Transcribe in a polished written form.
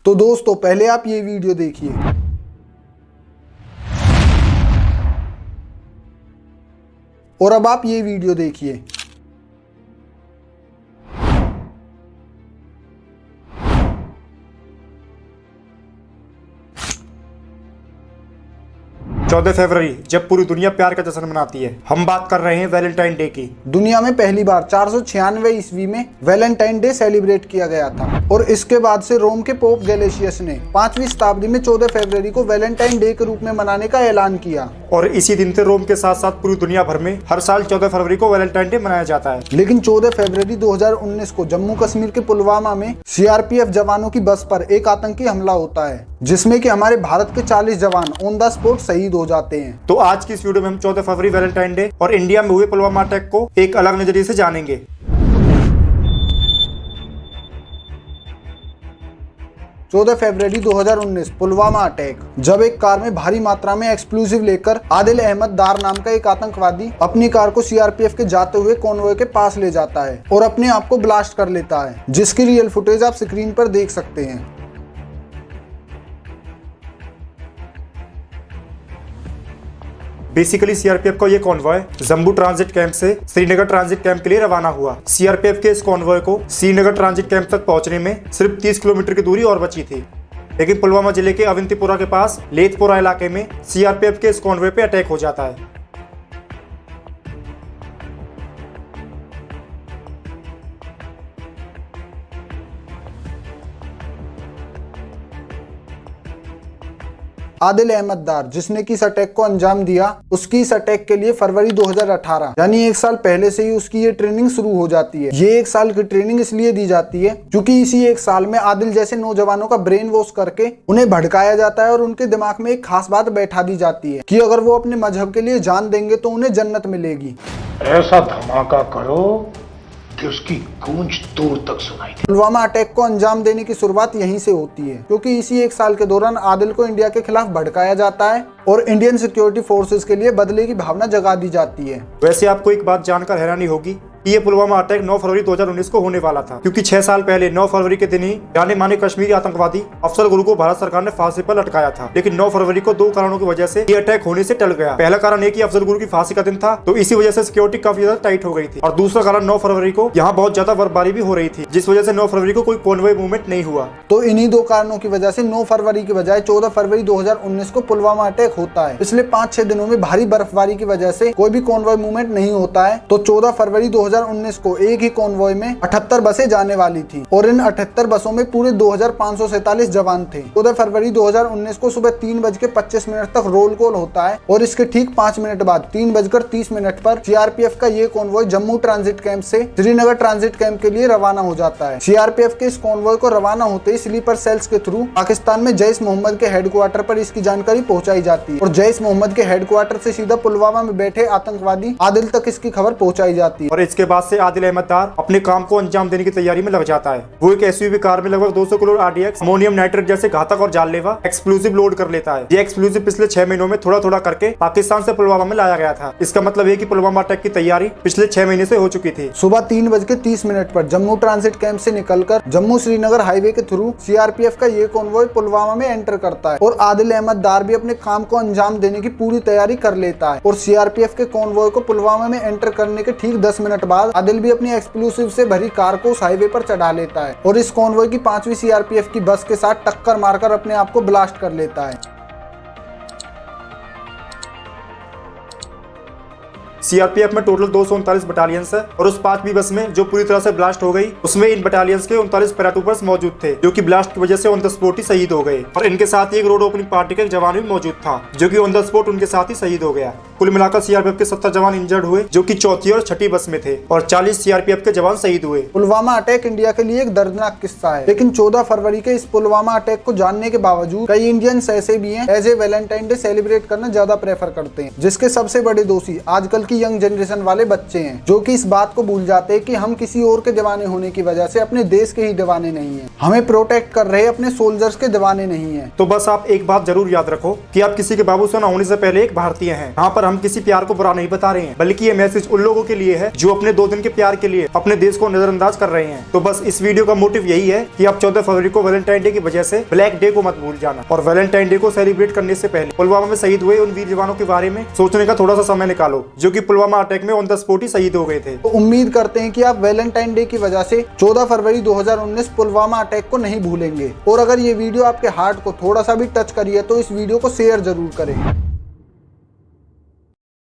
तो दोस्तों पहले आप ये वीडियो देखिए और अब आप ये वीडियो देखिए। 14 फरवरी जब पूरी दुनिया प्यार का जश्न मनाती है। हम बात कर रहे हैं वैलेंटाइन डे की। दुनिया में पहली बार 496 ईस्वी में वैलेंटाइन डे सेलिब्रेट किया गया था और इसके बाद से रोम के पोप गैलेशियस ने 5वीं शताब्दी में 14 फरवरी को वैलेंटाइन डे के रूप में मनाने का ऐलान किया। और इसी दिन से रोम के साथ साथ पूरी दुनिया भर में हर साल 14 फरवरी को वैलेंटाइन डे मनाया जाता है। लेकिन 14 फरवरी 2019 को जम्मू कश्मीर के पुलवामा में सीआरपीएफ जवानों की बस पर एक आतंकी हमला होता है, जिसमें कि हमारे भारत के 40 जवान ऑन द स्पॉट शहीद हो जाते हैं। तो आज की इस वीडियो में हम 14 फरवरी वैलेंटाइन डे और इंडिया में हुए पुलवामा अटैक को एक अलग नजरिए से जानेंगे। 14 फरवरी 2019 पुलवामा अटैक। जब एक कार में भारी मात्रा में एक्सप्लोजिव लेकर आदिल अहमद दार नाम का एक आतंकवादी अपनी कार को सीआरपीएफ के जाते हुए कॉन्वॉय के पास ले जाता है और अपने आप को ब्लास्ट कर लेता है, जिसकी रियल फुटेज आप स्क्रीन पर देख सकते हैं। बेसिकली सीआरपीएफ का ये कॉन्वॉय जम्मू ट्रांजिट कैंप से श्रीनगर ट्रांजिट कैंप के लिए रवाना हुआ। सीआरपीएफ के इस कॉन्वॉय को श्रीनगर ट्रांजिट कैंप तक पहुंचने में सिर्फ 30 किलोमीटर की दूरी और बची थी, लेकिन पुलवामा जिले के अवंतीपुरा के पास लेथपुरा इलाके में सीआरपीएफ के इस कॉन्वॉय पे अटैक हो जाता है। आदिल अहमद दार, जिसने कि इस अटैक को अंजाम दिया, उसकी इस अटैक के लिए फरवरी 2018 यानी एक साल पहले से ही उसकी ये ट्रेनिंग शुरू हो जाती है। ये एक साल की ट्रेनिंग इसलिए दी जाती है क्योंकि इसी एक साल में आदिल जैसे नौजवानों का ब्रेन वॉश करके उन्हें भड़काया जाता है और उनके दिमाग में एक खास बात बैठा दी जाती है कि अगर वो अपने मजहब के लिए जान देंगे तो उन्हें जन्नत मिलेगी। ऐसा धमाका करो कि उसकी गूंज दूर तक सुनाई दे। पुलवामा अटैक को अंजाम देने की शुरुआत यहीं से होती है, क्योंकि इसी एक साल के दौरान आदिल को इंडिया के खिलाफ भड़काया जाता है और इंडियन सिक्योरिटी फोर्सेस के लिए बदले की भावना जगा दी जाती है। वैसे आपको एक बात जानकर हैरानी होगी कि ये पुलवामा अटैक 9 फरवरी 2019 को होने वाला था, क्योंकि 6 साल पहले 9 फरवरी के दिन ही जाने माने कश्मीरी आतंकवादी अफजल गुरु को भारत सरकार ने फांसी पर लटकाया था। लेकिन 9 फरवरी को 2 कारणों की वजह से ये अटैक होने से टल गया। पहला कारण एक ही अफजल गुरु की फांसी का दिन था, तो इसी वजह से सिक्योरिटी काफी ज्यादा टाइट हो गई थी, और दूसरा कारण 9 फरवरी को यहाँ बहुत ज्यादा बर्फबारी भी हो रही थी, जिस वजह से 9 फरवरी को कोई कॉन्वॉय मूवमेंट नहीं हुआ। तो इन्हीं 2 कारणों की वजह से 9 फरवरी की बजाय 14 फरवरी 2019 को पुलवामा अटैक होता है। पिछले 5-6 दिनों में भारी बर्फबारी की वजह से कोई भी कॉन्वॉय मूवमेंट नहीं होता है, तो 14 फरवरी 2019 को एक ही कॉन्वॉय में 78 बसें जाने वाली थी और इन 78 बसों में पूरे 2547 जवान थे। 14 फरवरी 2019 को सुबह 3:25 तक रोल कॉल होता है और इसके ठीक 5 मिनट बाद 3:30 पर सीआरपीएफ का ये कॉन्वॉय जम्मू ट्रांजिट कैंप से श्रीनगर ट्रांजिट कैंप के लिए रवाना हो जाता है। सीआरपीएफ के इस कॉन्वॉय को रवाना होते ही स्लीपर सेल्स के थ्रू पाकिस्तान में जैश मोहम्मद के हेडक्वार्टर पर इसकी जानकारी पहुंचाई जाती है और जैश मोहम्मद के हेडक्वार्टर से सीधा पुलवामा में बैठे आतंकवादी आदिल तक इसकी खबर पहुंचाई जाती है। और इसके बाद से आदिल अहमद दार अपने काम को अंजाम देने की तैयारी में लग जाता है। वो एक एसयूवी कार में लगभग 200 किलो आरडीएक्स अमोनियम नाइट्रेट जैसे घातक और जानलेवा एक्सप्लोजिव लोड कर लेता है। ये एक्सप्लोजिव पिछले 6 महीनों में थोड़ा थोड़ा करके पाकिस्तान से पुलवामा में लाया गया था। इसका मतलब है कि पुलवामा अटैक की तैयारी पिछले 6 महीने से हो चुकी थी। सुबह 3:30 पर जम्मू ट्रांजिट कैंप से निकलकर जम्मू श्रीनगर हाईवे के थ्रू सीआरपीएफ का ये कॉन्वॉय पुलवामा में एंटर करता है और आदिल अहमद दार भी अपने काम को अंजाम देने की पूरी तैयारी कर लेता है और सीआरपीएफ के कॉन्वॉय को पुलवामा में एंटर करने के ठीक 10 मिनट बाद आदिल भी अपनी एक्सप्लोसिव से भरी कार को उस हाईवे पर चढ़ा लेता है और इस कॉन्वॉय की 5वीं सीआरपीएफ की बस के साथ टक्कर मारकर अपने आप को ब्लास्ट कर लेता है। सीआरपीएफ में टोटल 239 बटालियंस है और उस 5वीं बस में जो पूरी तरह से ब्लास्ट हो गई, उसमें इन बटालियंस के 39 पैराट्रूपर्स मौजूद थे, जो कि ब्लास्ट की वजह से ऑन द स्पॉट ही शहीद हो गए। और इनके साथ ही एक रोड ओपनिंग पार्टी का एक जवान भी मौजूद था, जो कि ऑन द स्पॉट उनके साथ ही शहीद हो गया। कुल मिलाकर सीआरपीएफ के 70 जवान इंजर्ड हुए, जो कि चौथी और छठी बस में थे, और 40 सीआरपीएफ के जवान शहीद हुए। पुलवामा अटैक इंडिया के लिए एक दर्दनाक किस्सा है, लेकिन 14 फरवरी के इस पुलवामा अटैक को जानने के बावजूद कई इंडियंस ऐसे भी हैं as a Valentine day celebrate करना ज्यादा प्रेफर करते हैं, जिसके सबसे बड़े दोषी आजकल की यंग जनरेशन वाले बच्चे हैं, जो कि इस बात को भूल जाते हैं कि हम किसी और के दीवाने होने की वजह से अपने देश के ही दीवाने नहीं हैं। हमें प्रोटेक्ट कर रहे अपने सोल्जर्स के दीवाने नहीं हैं। तो बस आप एक बात जरूर याद रखो कि आप किसी के बाबू से न होने से पहले एक भारतीय हैं। यहाँ पर हम किसी प्यार को बुरा नहीं बता रहे हैं, बल्कि ये मैसेज उन लोगों के लिए है जो अपने 2 दिन के प्यार के लिए अपने देश को नजरअंदाज कर रहे हैं। तो बस इस वीडियो का मोटिव यही है कि आप 14 फरवरी को वैलेंटाइन डे की वजह से ब्लैक डे को मत भूल जाना, और वैलेंटाइन डे को सेलिब्रेट करने से पहले पुलवामा में शहीद हुए उन वीर जवानों के बारे में सोचने का थोड़ा सा समय निकालो, जो कि पुलवामा अटैक में ऑन द स्पॉट ही शहीद हो गए थे। तो उम्मीद करते हैं कि आप वैलेंटाइन डे की वजह से 14 फरवरी 2019 पुलवामा अटैक को नहीं भूलेंगे। और अगर ये वीडियो आपके हार्ट को थोड़ा सा भी टच करी है तो इस वीडियो को शेयर जरूर करें।